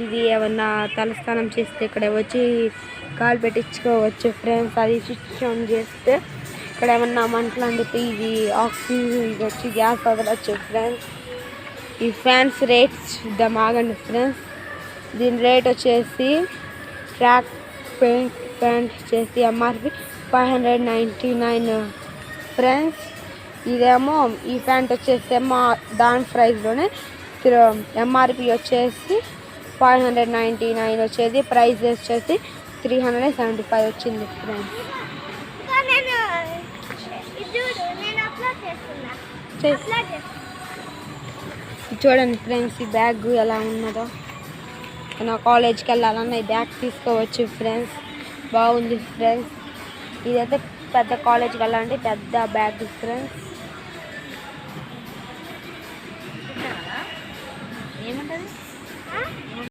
ఇది ఏమన్నా తలస్నానం చేస్తే ఇక్కడ వచ్చి కాలు పెట్టించుకోవచ్చు ఫ్రెండ్స్. అది స్విచ్ ఆన్ చేస్తే ఇక్కడ ఏమన్నా మంటలు అండితే ఇది ఆక్సిజన్ ఇది వచ్చి గ్యాస్ వదలవచ్చు ఫ్రెండ్స్. ఈ ఫ్యాన్స్ రేట్స్ చూద్దాం ఆగండి ఫ్రెండ్స్. దీని రేట్ వచ్చేసి ట్రాక్ ప్యాంట్ వచ్చేసి ఎంఆర్పి 599 ఫ్రెండ్స్. ఇదేమో ఈ ప్యాంట్ వచ్చేసి దాని ప్రైస్లోనే ఎంఆర్పి వచ్చేసి 599 వచ్చేది, ప్రైస్ వచ్చేసి 375 వచ్చింది ఫ్రెండ్స్. చూడండి ఫ్రెండ్స్ ఈ బ్యాగ్ ఎలా ఉన్నదో. నా కాలేజ్కి వెళ్ళాలన్నా ఈ బ్యాగ్ తీసుకోవచ్చు ఫ్రెండ్స్. బాగుంది ఫ్రెండ్స్. ఇదైతే పెద్ద కాలేజ్కి వెళ్ళాలంటే పెద్ద బ్యాగ్ ఫ్రెండ్స్.